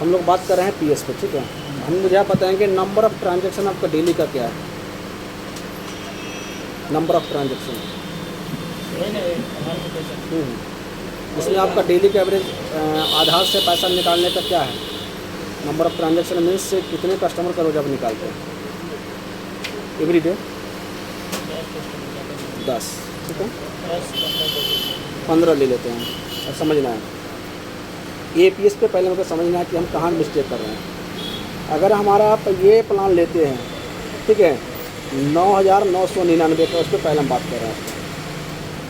हम लोग बात कर रहे हैं पीएस पे, ठीक है। हम मुझे आप बताएंगे नंबर ऑफ़ ट्रांजैक्शन आपका डेली का क्या है, नंबर ऑफ़ ट्रांजैक्शन इसमें आपका डेली का एवरेज आधार से पैसा निकालने का क्या है, नंबर ऑफ़ ट्रांजैक्शन मीन्स से कितने कस्टमर का रोज आप निकालते हैं एवरी डे? 10, ठीक है, 15 ले लेते हैं। और समझना है एपीएस पे पहले मुझे समझना है कि हम कहाँ मिस्टेक कर रहे हैं। अगर हमारा आप ये प्लान लेते हैं, ठीक है, 9,999 का, उस पर पहले हम बात कर रहे हैं,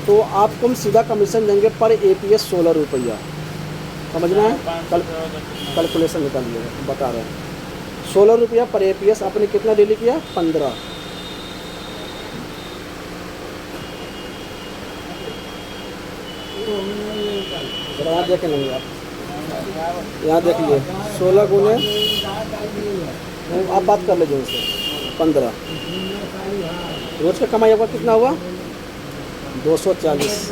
तो आपको हम सीधा कमीशन देंगे पर एपीएस 16 रुपया। समझना है, कैलकुलेशन निकालिएगा, बता रहे हैं 16 रुपया पर एपीएस। आपने कितना डेली किया? 15। यहाँ देख लेंगे आप, यहाँ देखिए 16 गुने, आप बात कर लीजिए उनसे, 15 रोज़ का कमाई आपका कितना हुआ? 240।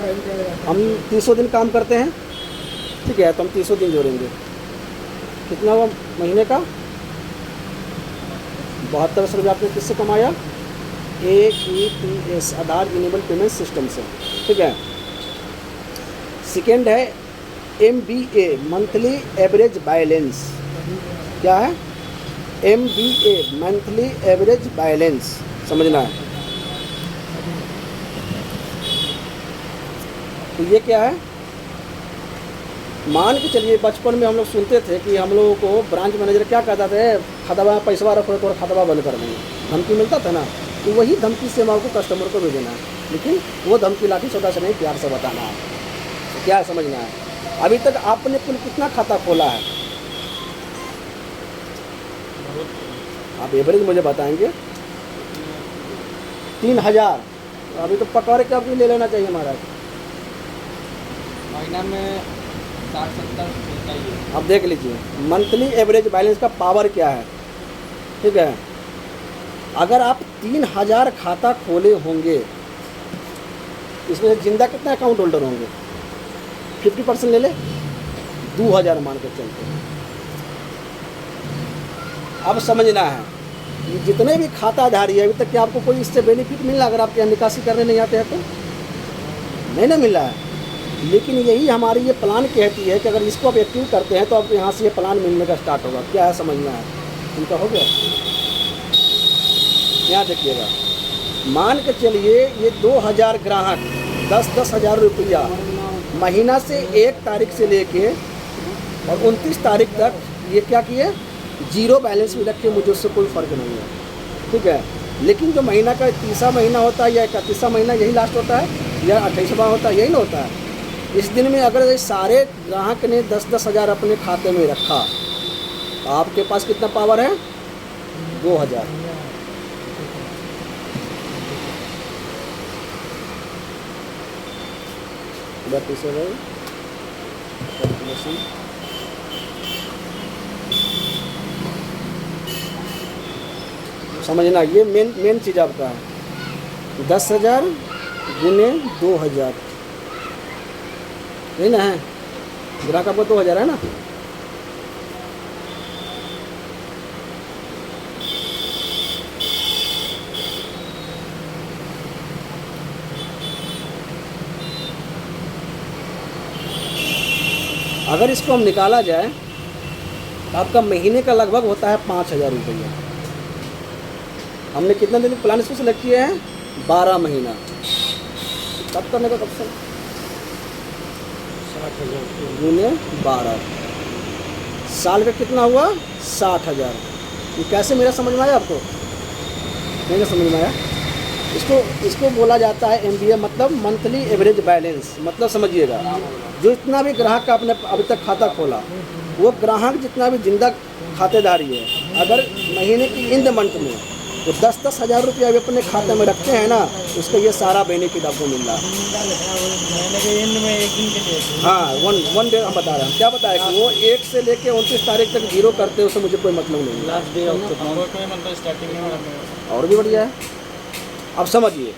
हम 300 दिन काम करते हैं, ठीक है, तो हम 300 दिन जोड़ेंगे, कितना हुआ महीने का? 7200 रुपये आपने किससे कमाया? AEPS, आधार इनेबल पेमेंट सिस्टम से, ठीक है। सेकेंड है MBA, मंथली एवरेज बैलेंस। क्या है? MBA, मंथली एवरेज बैलेंस, समझना है। तो ये क्या है? मान के चलिए बचपन में हम लोग सुनते थे कि हम लोगों को ब्रांच मैनेजर क्या कहता था, खतबा पैसा रखो तो खतबा बंद कर देंगे, धमकी मिलता था ना, तो वही धमकी से हमारे को कस्टमर को भेजना है, लेकिन वो धमकी लाठी छोटा से नहीं, प्यार से बताना है। तो क्या है समझना है। अभी तक आपने कुल कितना खाता खोला है? आप एवरेज मुझे बताएंगे। 3000। अभी तो पकड़ के अभी ले लेना चाहिए महाराज, महीना में 60-70 चाहिए। अब देख लीजिए मंथली एवरेज बैलेंस का पावर क्या है, ठीक है। अगर आप 3000 खाता खोले होंगे, इसमें से जिंदा कितना अकाउंट होल्डर होंगे? 50% ले ले, 2000 मान के चलते हैं। अब समझना है कि जितने भी खाताधारी है अभी तक क्या आपको कोई इससे बेनिफिट मिल रहा? अगर आपके यहाँ निकासी करने नहीं आते हैं तो नहीं ना मिल रहा है। लेकिन यही हमारी ये प्लान कहती है कि अगर इसको आप एक्टिव करते हैं तो आपको यहाँ से ये प्लान मिलने का स्टार्ट होगा। क्या है समझना है, इनका हो गया। यहाँ देखिएगा, मान के चलिए ये 2000 ग्राहक 10-10 हज़ार रुपया महीना से 1 तारीख से लेके और 29 तारीख तक ये क्या किए, जीरो बैलेंस भी रखे, मुझे उससे कोई फ़र्क नहीं है, ठीक है। लेकिन जो महीना का 30वां महीना होता है या 31वां महीना यही लास्ट होता है या 28वां होता है, यही ना होता है। इस दिन में अगर ये सारे ग्राहक ने 10-10 हज़ार अपने खाते में रखा तो आपके पास कितना पावर है? 2000। समझना, ये मेन चीज़ आपका है। 10,000 गुने 2000, नहीं ना है, ग्राहक आपको 2000 है ना। अगर इसको हम निकाला जाए तो आपका महीने का लगभग होता है 5000 रुपया। हमने कितना दिन प्लान इसको सेलेक्ट किया है? 12 महीना। कब करने का, कब से? 60,000 गुने 12, साल का कितना हुआ? 60,000। ये कैसे मेरा समझ में आया आपको? नहीं ना समझ में आया? इसको बोला जाता है MBA, मतलब मंथली एवरेज बैलेंस। मतलब समझिएगा, जो इतना भी ग्राहक का आपने अभी तक खाता खोला, वो ग्राहक जितना भी जिंदा खातेदारी है, अगर महीने की इन द मंथ में वो 10-10 हज़ार रुपया अभी अपने खाते में रखते हैं ना, उसका ये सारा बेनिफिट आपको मिल रहा है। महीने के एंड में एक दिन के लिए, हाँ, वन डे हम बता रहे हैं। क्या बताया कि वो 1 से लेके 29 तारीख तक जीरो करते हैं, उससे मुझे कोई मतलब नहीं है। Last day of the month में, मतलब स्टार्टिंग में। और भी बढ़िया है। अब समझिए,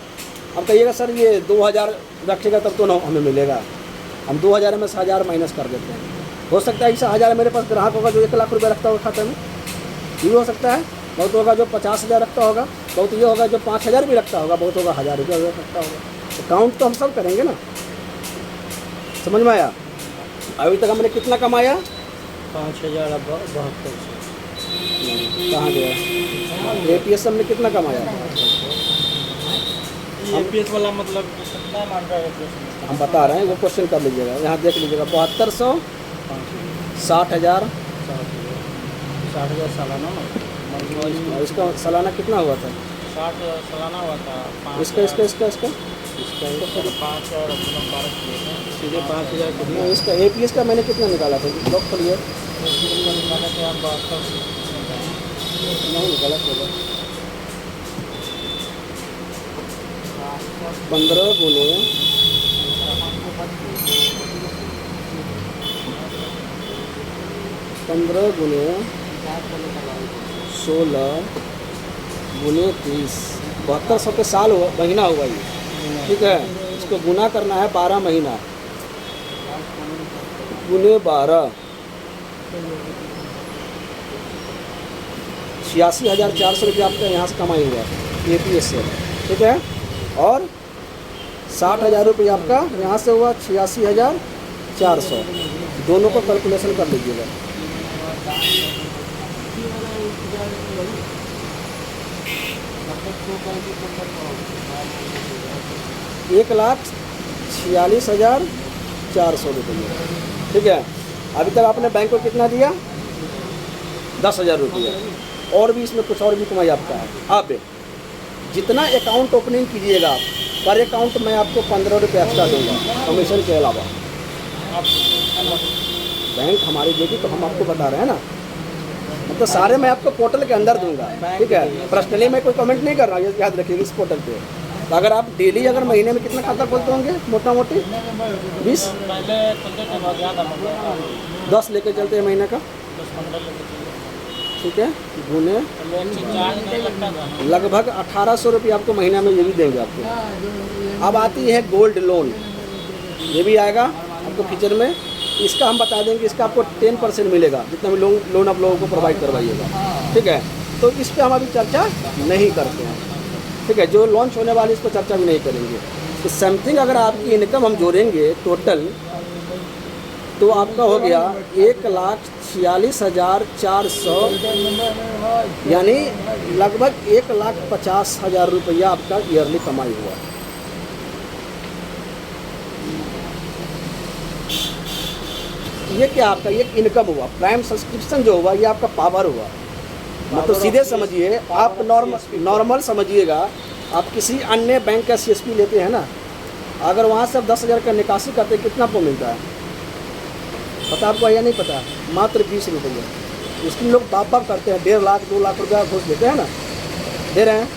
अब कहिएगा सर ये 2000 रखेगा तब तो ना हमें मिलेगा। हम 2000 में से 1000 माइनस कर देते हैं, हो सकता है ऐसा 1000 मेरे पास ग्राहक होगा जो 1 लाख रुपये रखता होगा खाते में, ये भी हो सकता है। बहुत होगा जो 50,000 रखता होगा, बहुत ये होगा जो 5,000 भी रखता होगा, बहुत होगा 1000 रुपये रखता होगा। तो काउंट तो हम सब करेंगे ना, समझ में आया? अभी तक हमने कितना कमाया? 5,072। कहाँ गया? APS हमने कितना कमाया? APS वाला मतलब कितना मान रहा है APS? हम बता रहे हैं, वो क्वेश्चन कर लीजिएगा, यहाँ देख लीजिएगा। 7200, 60,000, 60,000 सालाना और इसका सालाना कितना हुआ था? 60 सालाना हुआ था। इसका 5,000 सीधे 5,000 नहीं, इसका APS का मैंने कितना निकाला था? ब्लॉक खोलिए। निकाला थे हम 72। नहीं गलत होगा। 15 गुने 16 गुने 30, 7200 के साल हुआ, महीना हुआ ये, ठीक है। इसको गुना करना है 12 महीना, गुने 12, 86,400 रुपये आपका यहाँ से कमाई हुआ APS से, ठीक है। और 60,000 रुपये आपका यहाँ से हुआ, 86,400, दोनों को कैलकुलेशन कर लीजिएगा। एक 1,46,400 रुपये, ठीक है। अभी तक आपने बैंक को कितना दिया? 10,000 रुपये, और भी इसमें कुछ और भी कमाई आपका है। अब जितना अकाउंट ओपनिंग कीजिएगा आप, पर अकाउंट मैं आपको 15 रुपये एक्स्ट्रा दूंगा कमीशन के अलावा। बैंक हमारी देगी तो हम आपको बता रहे हैं ना, मतलब सारे मैं आपको पोर्टल के अंदर दूंगा, ठीक है। पर्सनली मैं कोई कमेंट नहीं कर रहा हूँ, ये याद रखिएगा इस पोर्टल पे। तो अगर आप डेली अगर महीने में कितना खाता खोलते होंगे? मोटा मोटी 20, पहले खुलते थे बहुत ज़्यादा, 10 लेके चलते हैं महीने का, 10-15 लेके चलिए। ठीक है। गुने चार्ज नहीं लगता था। लगभग 1,800 रुपये आपको महीना में ये भी देंगे आपको। अब आती है गोल्ड लोन, ये भी आएगा आपको फीचर में। इसका हम बता देंगे, इसका आपको 10% मिलेगा जितना भी लोन आप लोगों को प्रोवाइड करवाइएगा, ठीक है। तो इस पर हम अभी चर्चा नहीं करते हैं, ठीक है। जो लॉन्च होने वाली इस पर चर्चा भी नहीं करेंगे। तो समथिंग अगर आपकी इनकम हम जोड़ेंगे टोटल, तो आपका हो गया 1,46,400, यानी लगभग 1,50,000 रुपया आपका ईयरली कमाई हुआ। ये क्या आपका ये इनकम हुआ, प्राइम सब्सक्रिप्शन जो हुआ ये आपका पावर हुआ। मतलब सीधे समझिए आप, नॉर्मल समझिएगा। आप किसी अन्य बैंक का CSP लेते हैं ना, अगर वहाँ से आप 10,000 का निकासी करते हैं, कितना आपको मिलता है पता आपको या नहीं पता? मात्र 20 रुपये। इसके लोग बाप करते हैं, 1.5 लाख 2 लाख रुपया घूस देते हैं ना, दे रहे हैं।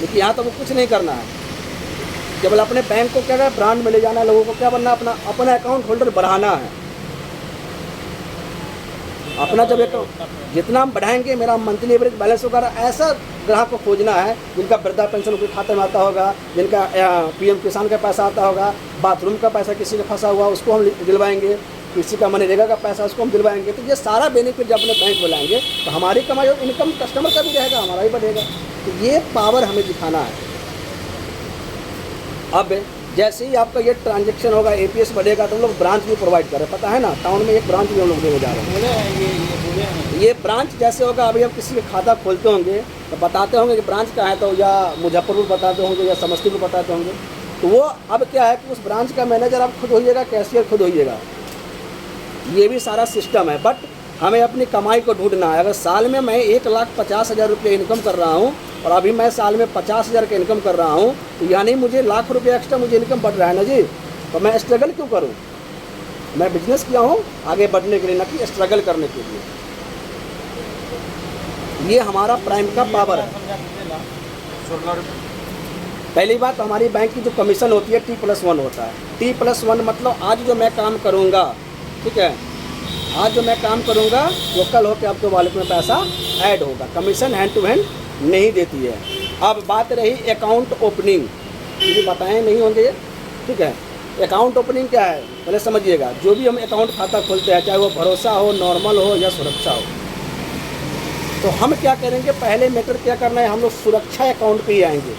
लेकिन यहाँ तो वो कुछ नहीं करना है, केवल अपने बैंक को क्या है, ब्रांड में ले जाना है, लोगों को क्या बनना है, अपना अकाउंट होल्डर बढ़ाना है। अपना जब एक जितना हम बढ़ाएंगे, मेरा मंथली एवरेज बैलेंस होगा, ऐसा ग्राहक को खोजना है जिनका वृद्धा पेंशन उनके खाते में आता होगा, जिनका PM किसान का पैसा आता होगा, बाथरूम का पैसा किसी का फंसा हुआ उसको हम दिलवाएंगे, किसी का मनरेगा का पैसा उसको हम दिलवाएंगे। तो ये सारा बेनिफिट जब अपने बैंक में लाएंगे तो हमारी कमाई और इनकम कस्टमर का भी रहेगा, हमारा भी बढ़ेगा। तो ये पावर हमें दिखाना है। अब जैसे ही आपका ये ट्रांजेक्शन होगा, APS बढ़ेगा, तो हम लोग ब्रांच भी प्रोवाइड कर रहे हैं, पता है ना, टाउन में एक ब्रांच भी हम लोग देने जा रहे हैं। ये ब्रांच जैसे होगा, अभी आप किसी का खाता खोलते होंगे तो बताते होंगे कि ब्रांच कहाँ है, तो या मुजफ्फरपुर बताते होंगे या समस्तीपुर बताते होंगे। तो वो अब क्या है कि उस ब्रांच का मैनेजर आप खुद होइएगा, कैशियर खुद होइएगा, ये भी सारा सिस्टम है। बट हमें अपनी कमाई को ढूंढना है। अगर साल में मैं 1,50,000 रुपये इनकम कर रहा हूँ और अभी मैं साल में 50,000 का इनकम कर रहा हूँ, तो यानी मुझे लाख रुपये एक्स्ट्रा मुझे इनकम बढ़ रहा है ना जी। तो मैं स्ट्रगल क्यों करूँ? मैं बिजनेस किया हूँ आगे बढ़ने के लिए, ना कि स्ट्रगल करने के लिए। ये हमारा प्राइम का पावर है। पहली बात, हमारी बैंक की जो कमीशन होती है T+1 होता है। T+1 मतलब आज जो मैं काम करूँगा, ठीक है, आज जो मैं काम करूँगा वो कल होकर आपके वॉलेट में पैसा ऐड होगा। कमीशन हैंड टू हैंड नहीं देती है। अब बात रही अकाउंट ओपनिंग, ये बताएं नहीं होंगे, ठीक है। अकाउंट ओपनिंग क्या है पहले समझिएगा। जो भी हम अकाउंट खाता खोलते हैं, चाहे वो भरोसा हो, नॉर्मल हो या सुरक्षा हो, तो हम क्या करेंगे, पहले मैटर क्या करना है, हम लोग सुरक्षा अकाउंट पे ही आएंगे।